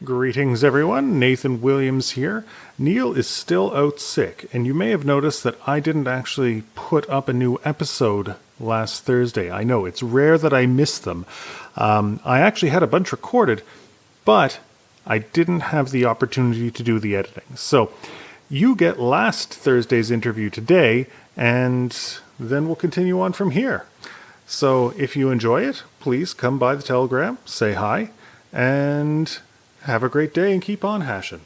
Greetings, everyone. Nathan Williams here. Neil is still out sick, and you may have noticed that I didn't actually put up a new episode last Thursday. I know it's rare that I miss them. I actually had a bunch recorded, but I didn't have the opportunity to do the editing. So you get last Thursday's interview today, and then we'll continue on from here. So if you enjoy it, please come by the Telegram, say hi, and have a great day and keep on hashing.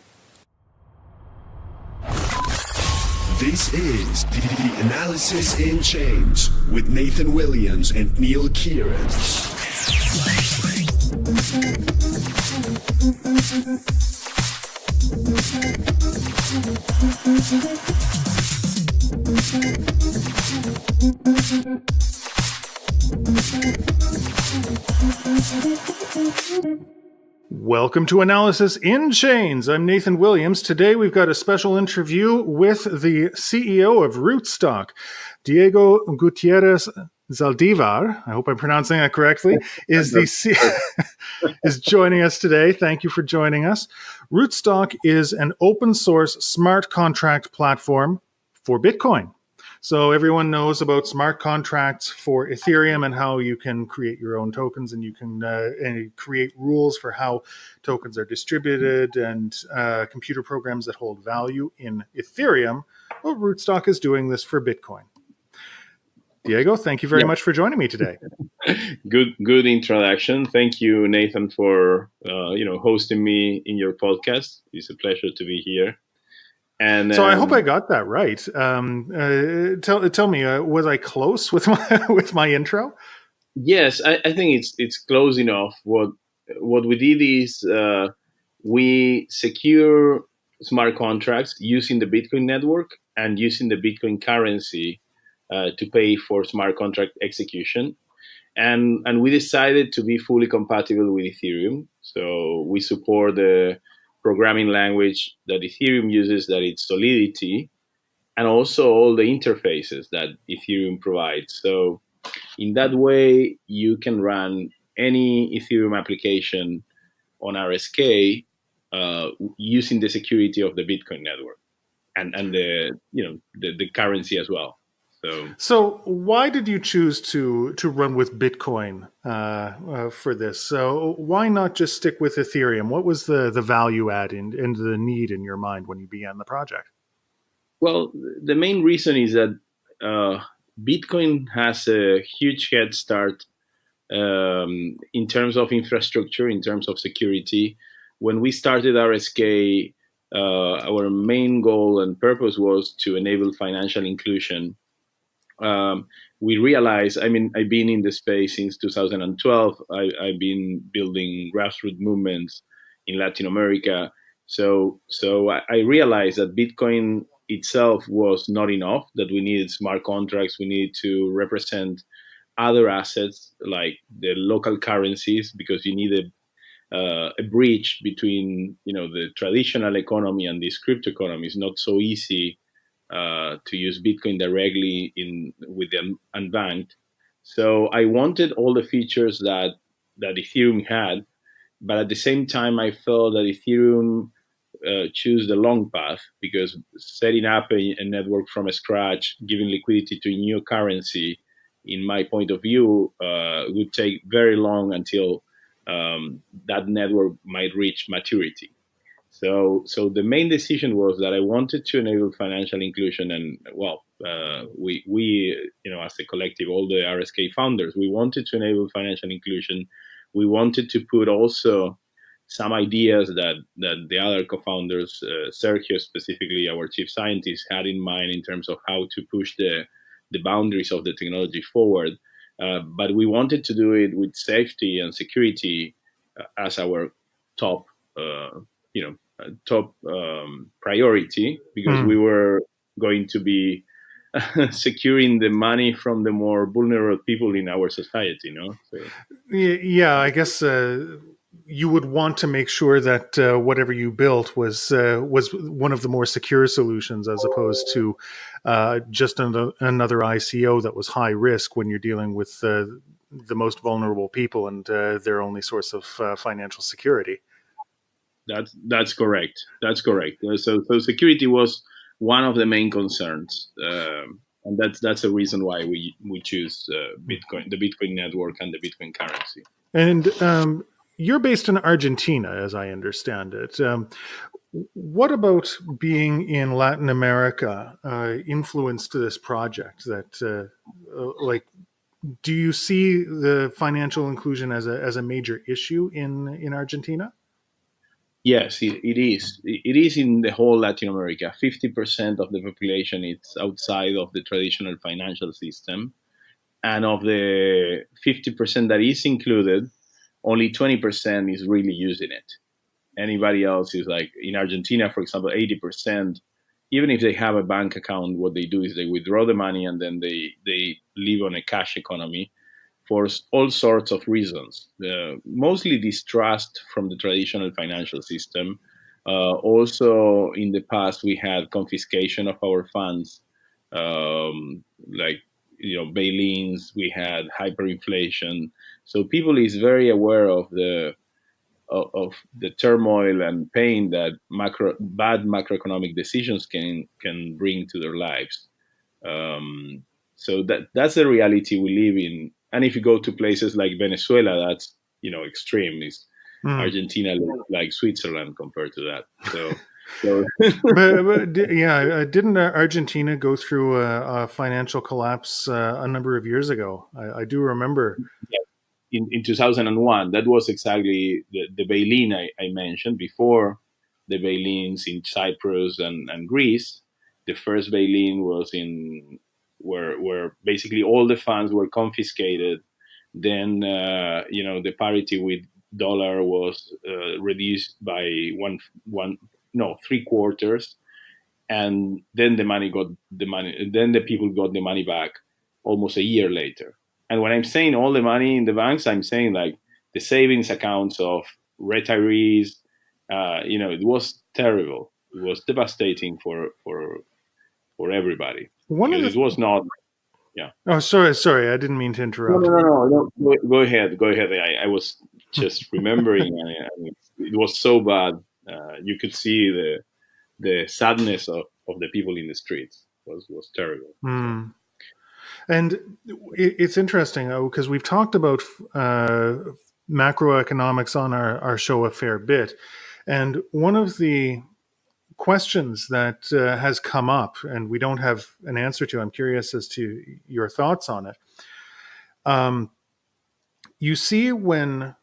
This is the Analysis in Chains with Nathan Williams and Neil Gutierrez. Welcome to Analysis in Chains. I'm Nathan Williams. Today we've got a special interview with the CEO of Rootstock, Diego Gutierrez Zaldivar. I hope I'm pronouncing that correctly. Is joining us today. Thank you for joining us. Rootstock is an open source smart contract platform for Bitcoin. So everyone knows about smart contracts for Ethereum and how you can create your own tokens, and you can create rules for how tokens are distributed and computer programs that hold value in Ethereum. Well, Rootstock is doing this for Bitcoin. Diego, thank you very much for joining me today. Good introduction. Thank you, Nathan, for hosting me in your podcast. It's a pleasure to be here. And so I hope I got that right. Tell me, was I close with my intro? Yes, I think it's close enough. What we did is we secure smart contracts using the Bitcoin network and using the Bitcoin currency to pay for smart contract execution. And we decided to be fully compatible with Ethereum. So we support the programming language that Ethereum uses, that it's Solidity, and also all the interfaces that Ethereum provides. So in that way, you can run any Ethereum application on RSK using the security of the Bitcoin network and the currency as well. So why did you choose to run with Bitcoin for this? So why not just stick with Ethereum? What was the value add and the need in your mind when you began the project? Well, the main reason is that Bitcoin has a huge head start in terms of infrastructure, in terms of security. When we started RSK, our main goal and purpose was to enable financial inclusion. We realized, I've been in the space since 2012. I've been building grassroots movements in Latin America. So I realized that Bitcoin itself was not enough, that we needed smart contracts. We needed to represent other assets like the local currencies, because you need a bridge between the traditional economy and this crypto economy. It's not so easy to use Bitcoin directly with the unbanked. So I wanted all the features that Ethereum had, but at the same time, I felt that Ethereum choose the long path, because setting up a network from scratch, giving liquidity to a new currency, in my point of view, would take very long until that network might reach maturity. So the main decision was that I wanted to enable financial inclusion, and we as a collective, all the RSK founders, we wanted to enable financial inclusion. We wanted to put also some ideas that the other co-founders, Sergio specifically, our chief scientist, had in mind in terms of how to push the boundaries of the technology forward. But we wanted to do it with safety and security as our top priority, because we were going to be securing the money from the more vulnerable people in our society, So. Yeah, I guess you would want to make sure that whatever you built was one of the more secure solutions, as opposed to just another ICO that was high risk when you're dealing with the most vulnerable people and their only source of financial security. That's correct. That's correct. So security was one of the main concerns, and that's the reason why we choose Bitcoin, the Bitcoin network, and the Bitcoin currency. And you're based in Argentina, as I understand it. What about being in Latin America influenced this project? Like, do you see the financial inclusion as a major issue in Argentina? Yes, it is. It is in the whole Latin America. 50% of the population is outside of the traditional financial system, and of the 50% that is included, only 20% is really using it. Anybody else is like in Argentina, for example, 80%. Even if they have a bank account, what they do is they withdraw the money and then they live on a cash economy for all sorts of reasons. Mostly distrust from the traditional financial system. Also, in the past, we had confiscation of our funds, like bail-ins. We had hyperinflation. So people is very aware of the turmoil and pain that bad macroeconomic decisions can bring to their lives. So that's the reality we live in. And if you go to places like Venezuela, that's extreme. Is Mm. Argentina like Switzerland compared to that? Didn't Argentina go through a financial collapse a number of years ago? I do remember. In 2001, that was exactly the bail-in I mentioned before. The bail-ins in Cyprus and Greece. The first bail-in was in where basically all the funds were confiscated. Then the parity with dollar was reduced by one no 3/4, and then then the people got the money back almost a year later. And when I'm saying all the money in the banks, I'm saying like the savings accounts of retirees. It was terrible. It was devastating for everybody One of because the it was not. Yeah. Oh, sorry, I didn't mean to No, interrupt. no, no, no. Go ahead. Go ahead. I was just remembering, and it was so bad. You could see the sadness of the people in the streets was terrible. So. Hmm. And it's interesting because we've talked about macroeconomics on our show a fair bit. And one of the questions that has come up, and we don't have an answer to, I'm curious as to your thoughts on it. You see, when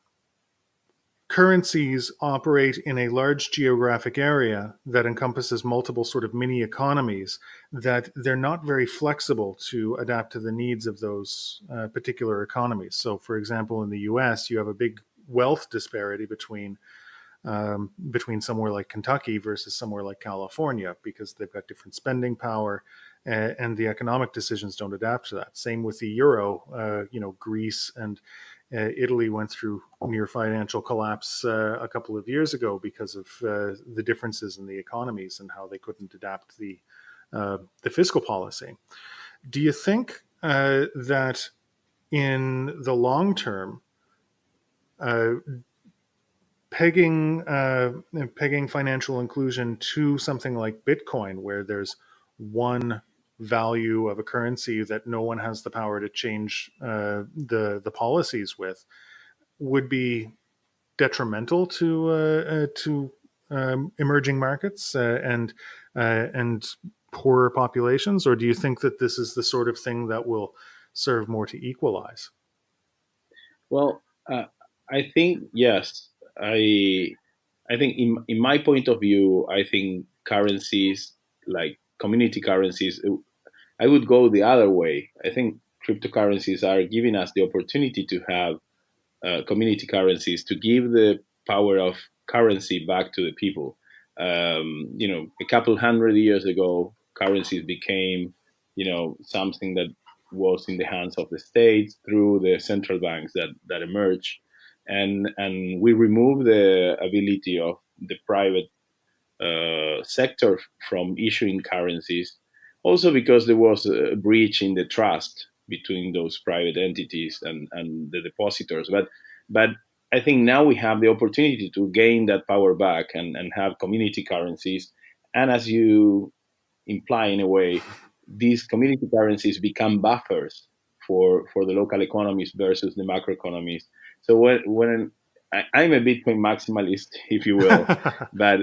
currencies operate in a large geographic area that encompasses multiple sort of mini economies, that they're not very flexible to adapt to the needs of those particular economies. So, for example, in the US, you have a big wealth disparity between somewhere like Kentucky versus somewhere like California because they've got different spending power, and the economic decisions don't adapt to that. Same with the euro. Greece and Italy went through near financial collapse a couple of years ago because of the differences in the economies and how they couldn't adapt the fiscal policy. Do you think that in the long term, uh, pegging financial inclusion to something like Bitcoin, where there's one value of a currency that no one has the power to change the policies with, would be detrimental to emerging markets and poorer populations, or do you think that this is the sort of thing that will serve more to equalize? Well, I think yes. I I think in my point of view, I think currencies like community currencies, I would go the other way. I think cryptocurrencies are giving us the opportunity to have community currencies to give the power of currency back to the people. A couple hundred years ago, currencies became, something that was in the hands of the states through the central banks that emerged, and we removed the ability of the private sector from issuing currencies. Also, because there was a breach in the trust between those private entities and the depositors. But I think now we have the opportunity to gain that power back and have community currencies. And as you imply in a way, these community currencies become buffers for the local economies versus the macro economies. So when I'm a Bitcoin maximalist, if you will, but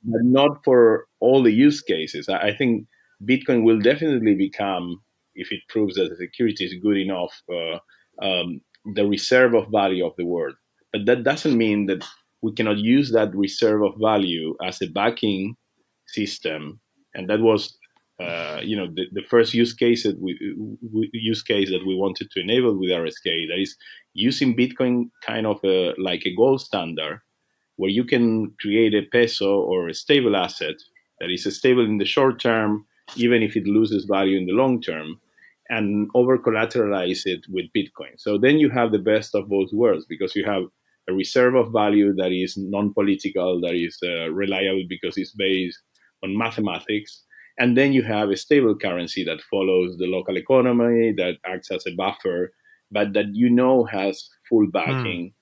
not for all the use cases. I think Bitcoin will definitely become, if it proves that the security is good enough, the reserve of value of the world. But that doesn't mean that we cannot use that reserve of value as a backing system. And that was, the first use case that we wanted to enable with RSK. That is using Bitcoin kind of like a gold standard where you can create a peso or a stable asset that is stable in the short term, even if it loses value in the long term, and over collateralize it with Bitcoin. So then you have the best of both worlds because you have a reserve of value that is non political, that is reliable because it's based on mathematics. And then you have a stable currency that follows the local economy, that acts as a buffer, but that has full backing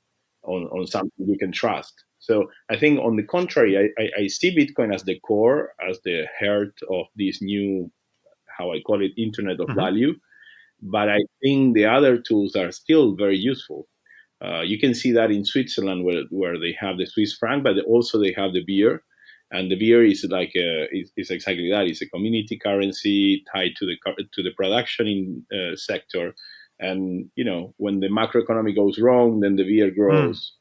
on something you can trust. So I think, on the contrary, I see Bitcoin as the core, as the heart of this new, how I call it, Internet of Value. But I think the other tools are still very useful. You can see that in Switzerland, where they have the Swiss franc, but also they have the beer. And the beer is like is exactly that. It's a community currency tied to the production sector. And when the macroeconomy goes wrong, then the beer grows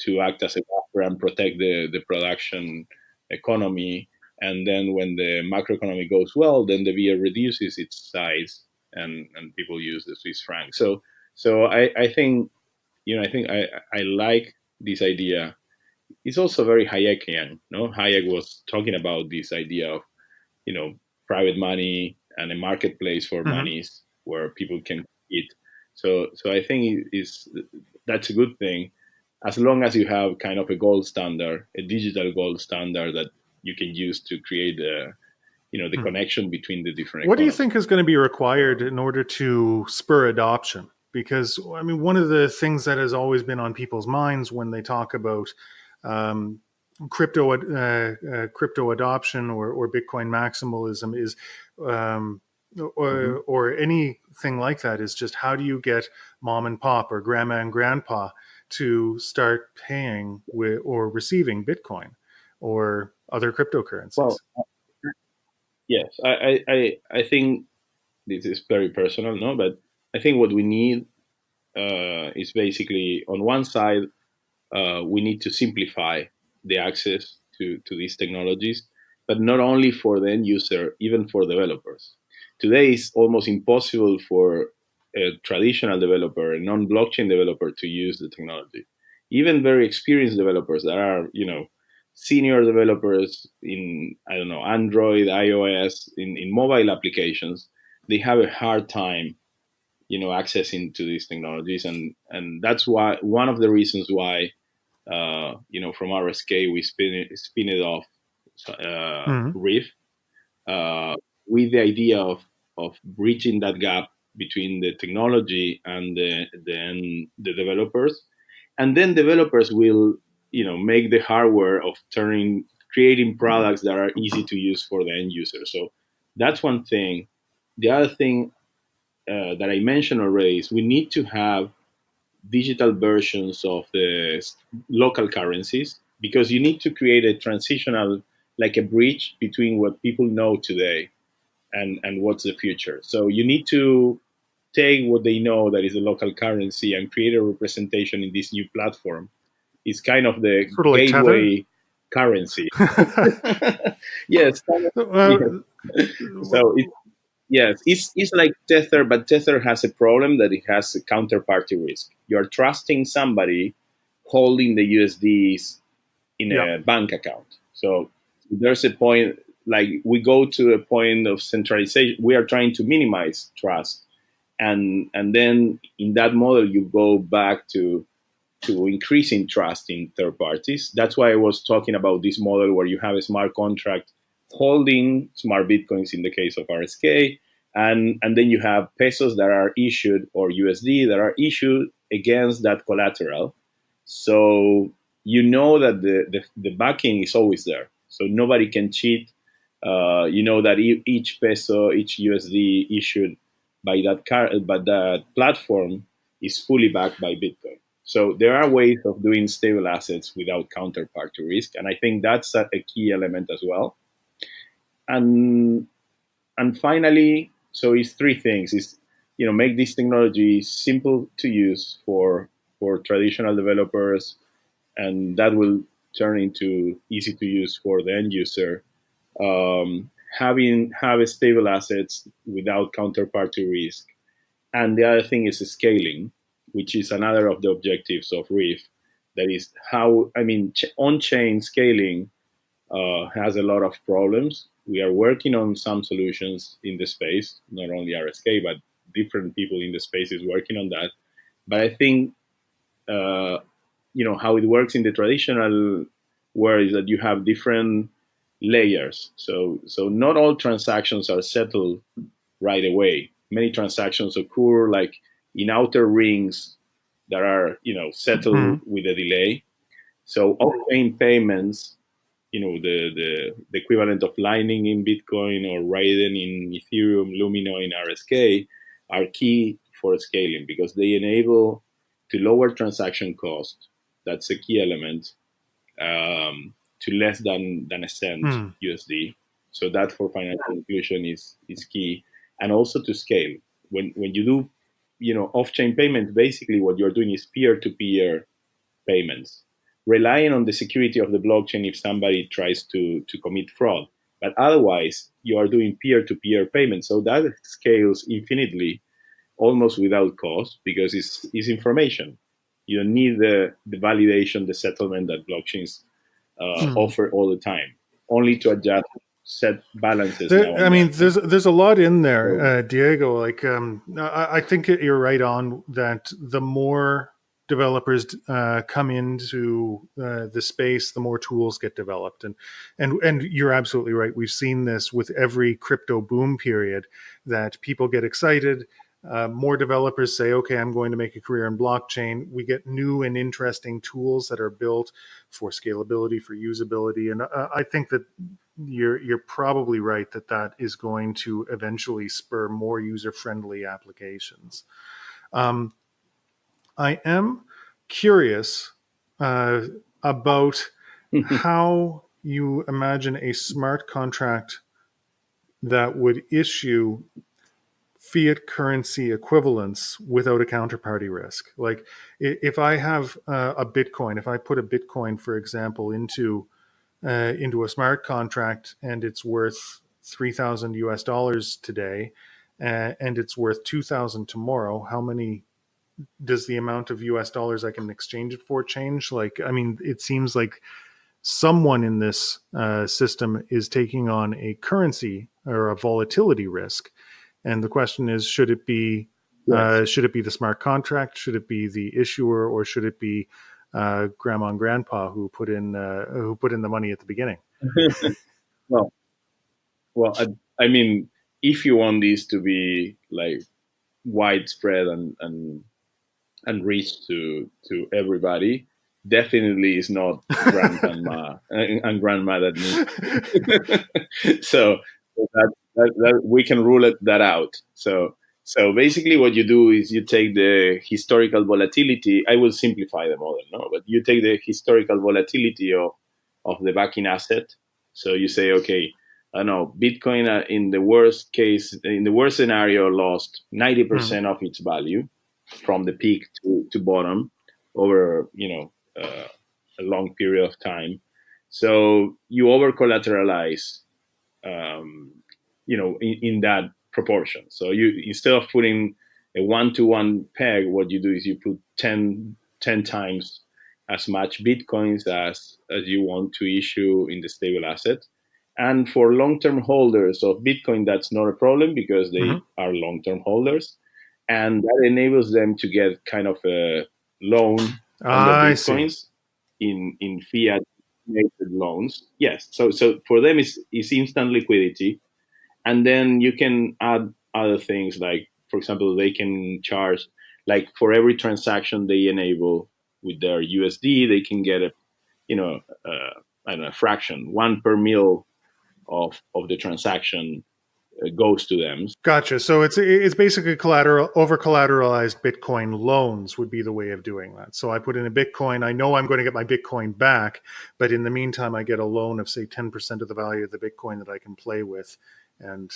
to act as a buffer and protect the production economy. And then when the macroeconomy goes well, then the beer reduces its size, and people use the Swiss franc. So I think I like this idea. It's also very Hayekian. No, Hayek was talking about this idea of private money and a marketplace for monies where people can compete. So I think that's a good thing, as long as you have kind of a gold standard, a digital gold standard that you can use to create the connection between the different. What do you think is going to be required in order to spur adoption? Because I mean, one of the things that has always been on people's minds when they talk about crypto adoption or Bitcoin maximalism is, or anything like that, is just how do you get mom and pop or grandma and grandpa to start paying with or receiving Bitcoin or other cryptocurrencies? Well, yes, I think this is very personal, no, but I think what we need is basically, on one side, we need to simplify the access to these technologies, but not only for the end user, even for developers. Today, it's almost impossible for a traditional developer, a non-blockchain developer, to use the technology. Even very experienced developers that are, senior developers in, I don't know, Android, iOS, in mobile applications, they have a hard time, accessing to these technologies. And that's why, one of the reasons why, from RSK, we spin it off Reef, with the idea of bridging that gap between the technology and the developers. And then developers will, make the hardware of creating products that are easy to use for the end user. So that's one thing. The other thing that I mentioned already is we need to have digital versions of the local currencies, because you need to create a transitional, like a bridge between what people know today and what's the future. So you need to take what they know that is a local currency and create a representation in this new platform. It's kind of the Sort of like gateway currency. Yes. So yes, it's like Tether, but Tether has a problem that it has a counterparty risk. You're trusting somebody holding the USDs in a bank account. So there's a point, like we go to a point of centralization. We are trying to minimize trust. And then in that model, you go back to increasing trust in third parties. That's why I was talking about this model where you have a smart contract holding smart Bitcoins in the case of RSK. And then you have pesos that are issued, or USD that are issued against that collateral. So you know that the backing is always there. So nobody can cheat. You know that each peso, each USD issued by that platform is fully backed by Bitcoin. So there are ways of doing stable assets without counterparty risk, and I think that's a key element as well. And finally, so it's three things: is make this technology simple to use for traditional developers, and that will turn into easy to use for the end user. Have stable assets without counterparty risk, and the other thing is scaling, which is another of the objectives of Reef. That is how on-chain scaling has a lot of problems. We are working on some solutions in the space, not only RSK, but different people in the space is working on that. But I think uh, how it works in the traditional world is that you have different layers. So not all transactions are settled right away. Many transactions occur like in outer rings that are settled with a delay. So off-chain payments, the equivalent of Lightning in Bitcoin or Raiden in Ethereum, Lumino in RSK, are key for scaling because they enable to lower transaction cost. That's a key element, to less than a cent USD. So that for financial inclusion is key, and also to scale. When you do off-chain payments, basically what you're doing is peer-to-peer payments, relying on the security of the blockchain if somebody tries to commit fraud. But otherwise, you are doing peer-to-peer payments. So that scales infinitely, almost without cost, because it's information. You don't need the validation, the settlement that blockchains offer all the time, only to adjust set balances now and then. There's a lot in there, Diego. I think you're right on that. The more developers come into the space, the more tools get developed, and you're absolutely right. We've seen this with every crypto boom period that people get excited. More developers say, okay, I'm going to make a career in blockchain. We get new and interesting tools that are built for scalability, for usability. And I think that you're probably right that is going to eventually spur more user-friendly applications. I am curious about how you imagine a smart contract that would issue fiat currency equivalents without a counterparty risk. Like if I have a Bitcoin, if I put a Bitcoin, for example, into a smart contract and it's worth 3,000 US dollars today, and it's worth 2,000 tomorrow, how many does the amount of US dollars I can exchange it for change? It seems like someone in this system is taking on a currency or a volatility risk. And the question is, should it be the smart contract? Should it be the issuer, or should it be grandma and grandpa who put in the money at the beginning? well, if you want this to be like widespread and reach to everybody, definitely is not grandma and grandma that needs. So that we can rule that out. So basically what you do is you take the historical volatility. I will simplify the model, but you take the historical volatility of the backing asset. So you say, okay, I know Bitcoin in the worst scenario lost 90% of its value from the peak to bottom over a long period of time. So you over collateralize in that proportion. So you, instead of putting a 1-to-1 peg, what you do is you put 10 times as much Bitcoins as you want to issue in the stable asset. And for long-term holders of Bitcoin, that's not a problem because they are long-term holders. And that enables them to get kind of a loan on the Bitcoins in fiat loans. Yes. So for them, it's instant liquidity. And then you can add other things, like, for example, they can charge, like for every transaction they enable, with their USD, they can get I don't know, a fraction, 1 per mil of the transaction goes to them. Gotcha. So it's basically over collateralized Bitcoin loans would be the way of doing that. So I put in a Bitcoin. I know I'm going to get my Bitcoin back, but in the meantime, I get a loan of say 10% of the value of the Bitcoin that I can play with, and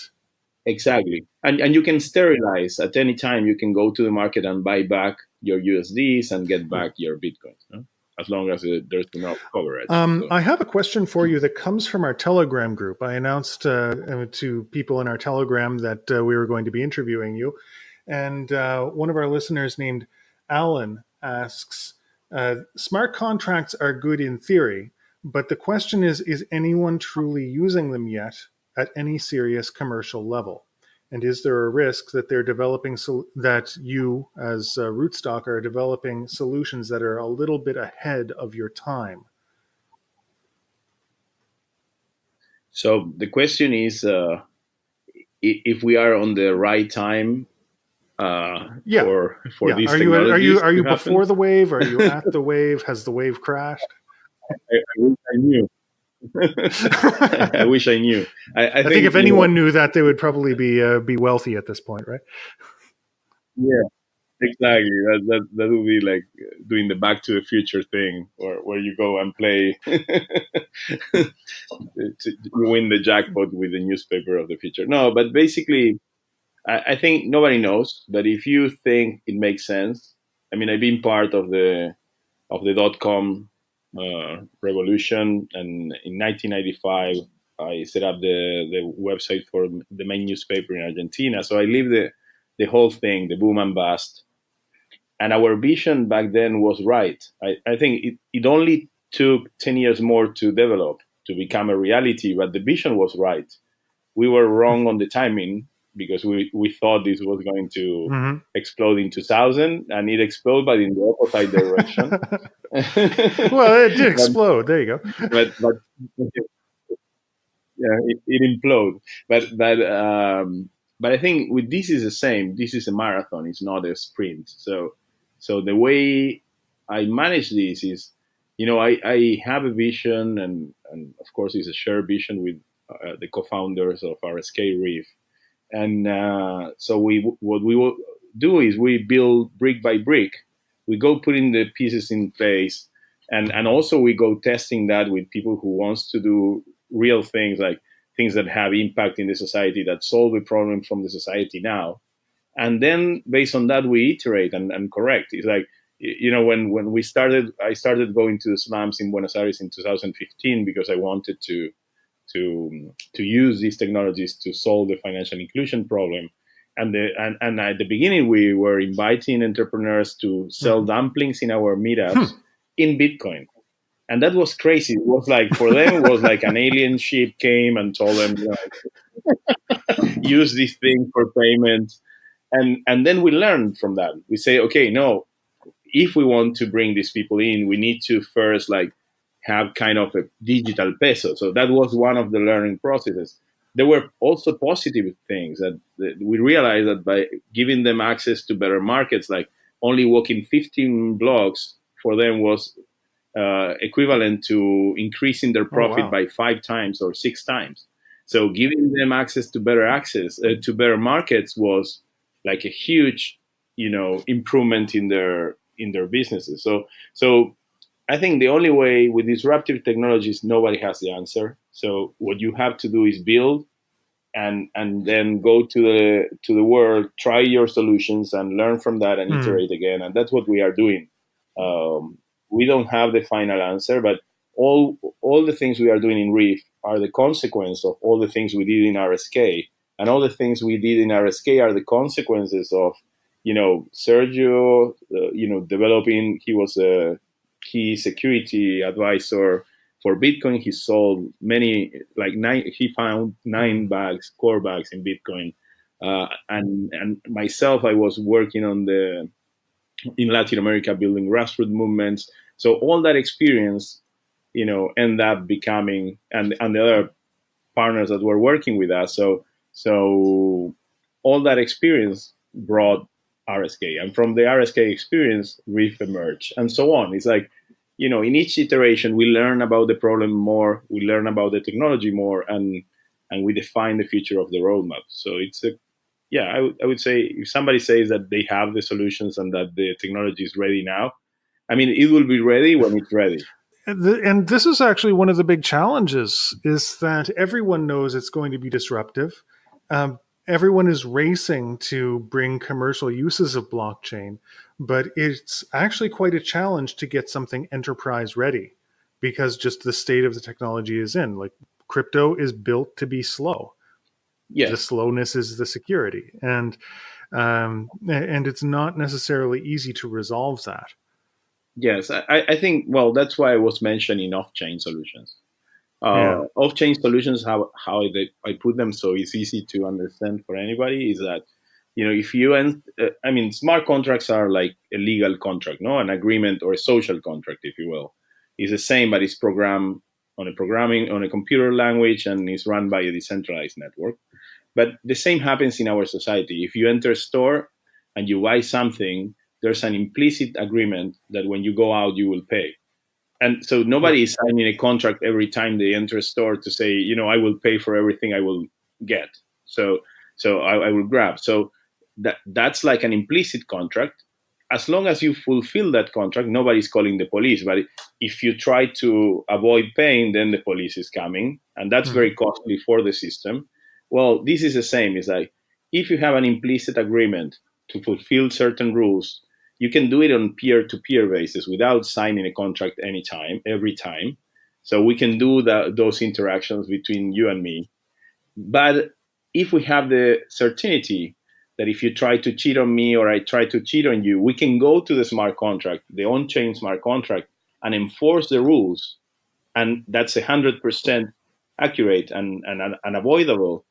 Exactly. And you can sterilize at any time. You can go to the market and buy back your USDs and get back your Bitcoins, no? As long as there's enough coverage. I have a question for you that comes from our Telegram group. I announced to people in our Telegram that we were going to be interviewing you. And one of our listeners named Alan asks, smart contracts are good in theory, but the question is anyone truly using them yet at any serious commercial level? And is there a risk that they're developing that you, as Rootstock, are developing solutions that are a little bit ahead of your time? So the question is, if we are on the right time for these technologies. Are you before the wave? Are you at the wave? Has the wave crashed? I wish I knew. I wish I knew. I think if anyone knew that, they would probably be wealthy at this point, right? Yeah, exactly. That would be like doing the Back to the Future thing, where you go and play to win the jackpot with the newspaper of the future. No, but basically, I think nobody knows. But if you think it makes sense, I mean, I've been part of the .com revolution, and in 1995 I set up the website for the main newspaper in Argentina. So I lived the whole thing, the boom and bust. And our vision back then was right. I think it only took 10 years more to develop, to become a reality, but the vision was right. We were wrong on the timing, because we thought this was going to explode in 2000, and it exploded, but in the opposite direction. Well, it did explode. There you go. But yeah, it imploded. But I think with this is the same. This is a marathon. It's not a sprint. So the way I manage this is, I have a vision, and of course it's a shared vision with the co-founders of RSK Reef. And so what we will do is we build brick by brick. We go putting the pieces in place, and also we go testing that with people who wants to do real things, like things that have impact in the society, that solve the problem from the society now. And then based on that, we iterate and correct. It's like, when we started, I started going to the slums in Buenos Aires in 2015 because I wanted to use these technologies to solve the financial inclusion problem. And at the beginning, we were inviting entrepreneurs to sell dumplings in our meetups in Bitcoin. And that was crazy. It was like, for them, it was like an alien ship came and told them, use this thing for payment. And then we learned from that. We say, okay, no, if we want to bring these people in, we need to first have kind of a digital peso. So that was one of the learning processes. There were also positive things that we realized that by giving them access to better markets, like only walking 15 blocks for them was equivalent to increasing their profit by 5 times or 6 times. So giving them access to better markets was like a huge, improvement in their businesses. So I think the only way with disruptive technologies, nobody has the answer. So what you have to do is build, and then go to the world, try your solutions, and learn from that and iterate again. And that's what we are doing. We don't have the final answer, but all the things we are doing in Reef are the consequence of all the things we did in RSK, and all the things we did in RSK are the consequences of, Sergio, developing. He was a key security advisor for Bitcoin. He sold many, he found 9 core bags in Bitcoin. And myself, I was working in Latin America, building grassroots movements. So all that experience, end up becoming, and the other partners that were working with us. So all that experience brought RSK, and from the RSK experience, Reef emerged, and so on. It's like, in each iteration, we learn about the problem more, we learn about the technology more, and we define the future of the roadmap. So it's I would say if somebody says that they have the solutions and that the technology is ready now, I mean, it will be ready when it's ready. And this is actually one of the big challenges, is that everyone knows it's going to be disruptive. Everyone is racing to bring commercial uses of blockchain, but it's actually quite a challenge to get something enterprise ready, because just the state of the technology is in. Like, crypto is built to be slow. Yes. The slowness is the security, and it's not necessarily easy to resolve that. Yes, I think, well, that's why I was mentioning off-chain solutions. Yeah. Off-chain solutions, how I put them so it's easy to understand for anybody, is that, if you, smart contracts are like a legal contract, no, an agreement or a social contract, if you will. It's the same, but it's programmed on a computer language, and is run by a decentralized network. But the same happens in our society. If you enter a store and you buy something, there's an implicit agreement that when you go out, you will pay. And so nobody is signing a contract every time they enter a store to say, I will pay for everything I will get. So I will grab. So that's like an implicit contract. As long as you fulfill that contract, nobody's calling the police. But if you try to avoid paying, then the police is coming. And that's very costly for the system. Well, this is the same. It's like, if you have an implicit agreement to fulfill certain rules, you can do it on peer-to-peer basis without signing a contract every time. So we can do those interactions between you and me. But if we have the certainty that if you try to cheat on me or I try to cheat on you, we can go to the smart contract, the on-chain smart contract, and enforce the rules. And that's 100% accurate and unavoidable.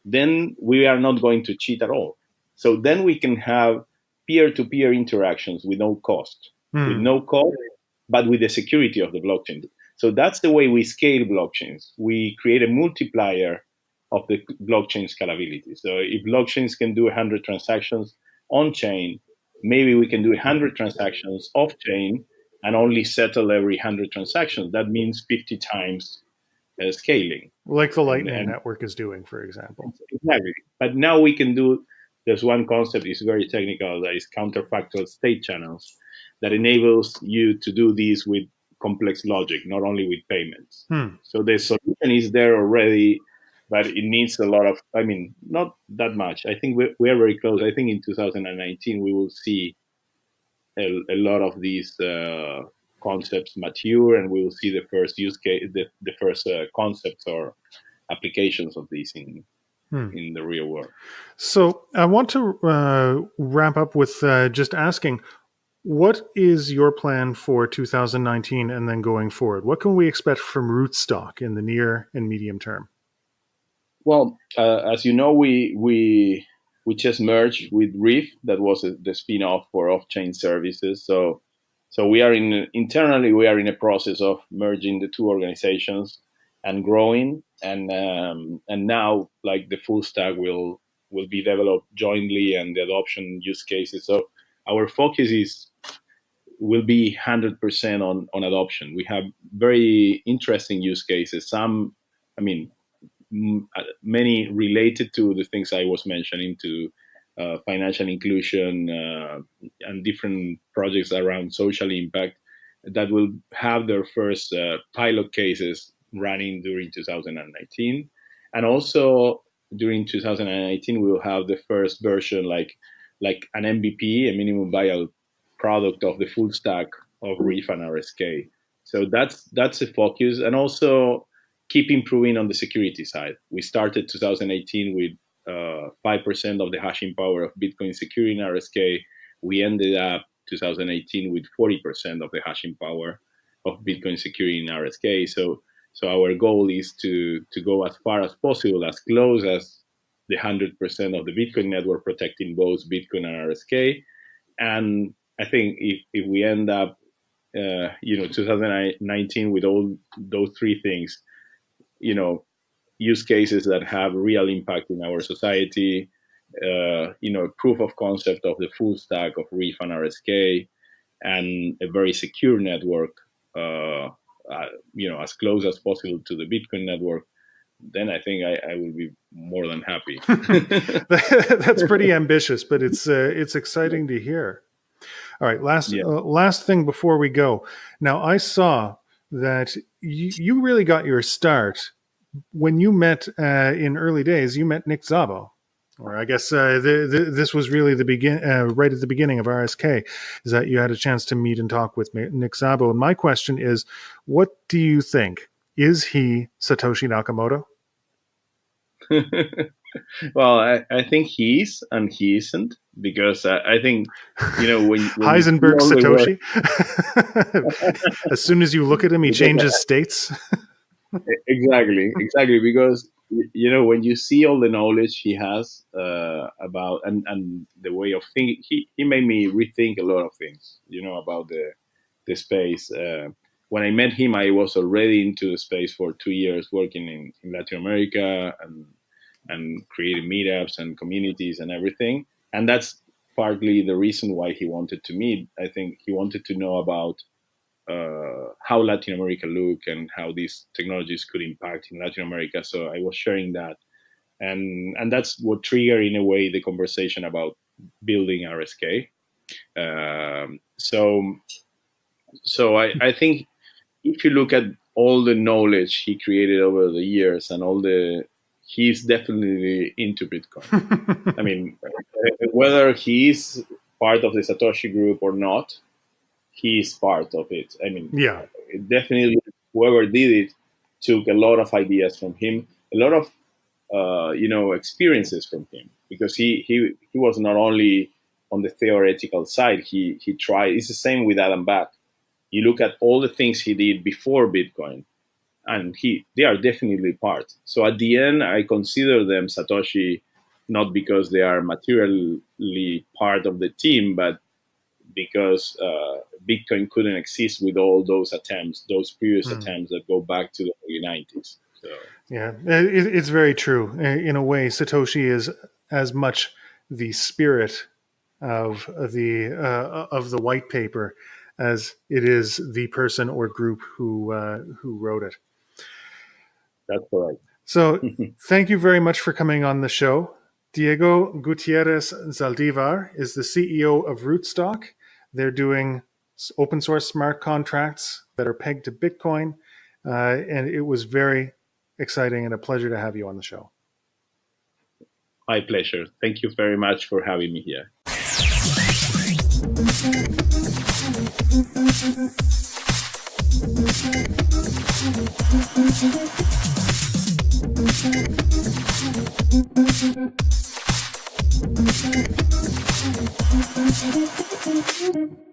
Then we are not going to cheat at all. So then we can have peer-to-peer interactions with no cost, but with the security of the blockchain. So that's the way we scale blockchains. We create a multiplier of the blockchain scalability. So if blockchains can do 100 transactions on-chain, maybe we can do 100 transactions off-chain and only settle every 100 transactions. That means 50 times scaling. Like the Lightning Network is doing, for example. Exactly. But now we can do, there's one concept, is very technical, that is counterfactual state channels, that enables you to do this with complex logic, not only with payments. So the solution is there already, but it needs a lot of, not that much. I think we are very close. I think in 2019, we will see a lot of these concepts mature, and we will see the first use case, the first concepts or applications of these in the real world. So I want to wrap up with just asking, what is your plan for 2019 and then going forward? What can we expect from Rootstock in the near and medium term? Well, as you know, we just merged with Reef. That was the spin-off for off-chain services. So we are internally in a process of merging the two organizations and growing. And now, like, the full stack will be developed jointly, and the adoption use cases. So our focus will be 100% on adoption. We have very interesting use cases. Some, many related to the things I was mentioning, to financial inclusion and different projects around social impact that will have their first pilot cases running during 2019. And also during 2019, we will have the first version, like an MVP, a minimum viable product of the full stack of Reef and RSK. So that's a focus. And also keep improving on the security side. We started 2018 with 5% of the hashing power of Bitcoin secure in RSK. We ended up 2018 with 40% of the hashing power of Bitcoin secure in RSK. So our goal is to go as far as possible, as close as the 100% of the Bitcoin network, protecting both Bitcoin and RSK. And I think if we end up, 2019 with all those three things, use cases that have real impact in our society, a proof of concept of the full stack of Reef and RSK, and a very secure network, as close as possible to the Bitcoin network, then I think I will be more than happy. That's pretty ambitious, but it's exciting to hear. All right, last thing before we go. Now, I saw that you really got your start when you met in early days. You met Nick Szabo, or I guess this was really right at the beginning of RSK, is that you had a chance to meet and talk with Nick Szabo. And my question is, what do you think? Is he Satoshi Nakamoto? Well, I think he is and he isn't, because I think, when Heisenberg Satoshi, as soon as you look at him, he changes states. Exactly, because when you see all the knowledge he has about and the way of thinking, he made me rethink a lot of things, about the space. When I met him, I was already into the space for 2 years, working in Latin America and creating meetups and communities and everything. And that's partly the reason why he wanted to meet. I think he wanted to know about how Latin America look and how these technologies could impact in Latin America. So I was sharing that. And that's what triggered, in a way, the conversation about building RSK. So I think if you look at all the knowledge he created over the years and he's definitely into Bitcoin. I mean, whether he is part of the Satoshi group or not, he is part of it. I mean, yeah, definitely whoever did it took a lot of ideas from him, a lot of experiences from him, because he was not only on the theoretical side. He tried. It's the same with Adam Back. You look at all the things he did before Bitcoin, and they are definitely part. So at the end, I consider them Satoshi, not because they are materially part of the team, but because Bitcoin couldn't exist with all those attempts, those previous attempts that go back to the early 90s. So. Yeah, it's very true. In a way, Satoshi is as much the spirit of the white paper as it is the person or group who wrote it. That's correct. So thank you very much for coming on the show. Diego Gutierrez Zaldivar is the CEO of Rootstock. They're doing open source smart contracts that are pegged to Bitcoin. And it was very exciting and a pleasure to have you on the show. My pleasure. Thank you very much for having me here. Thank you.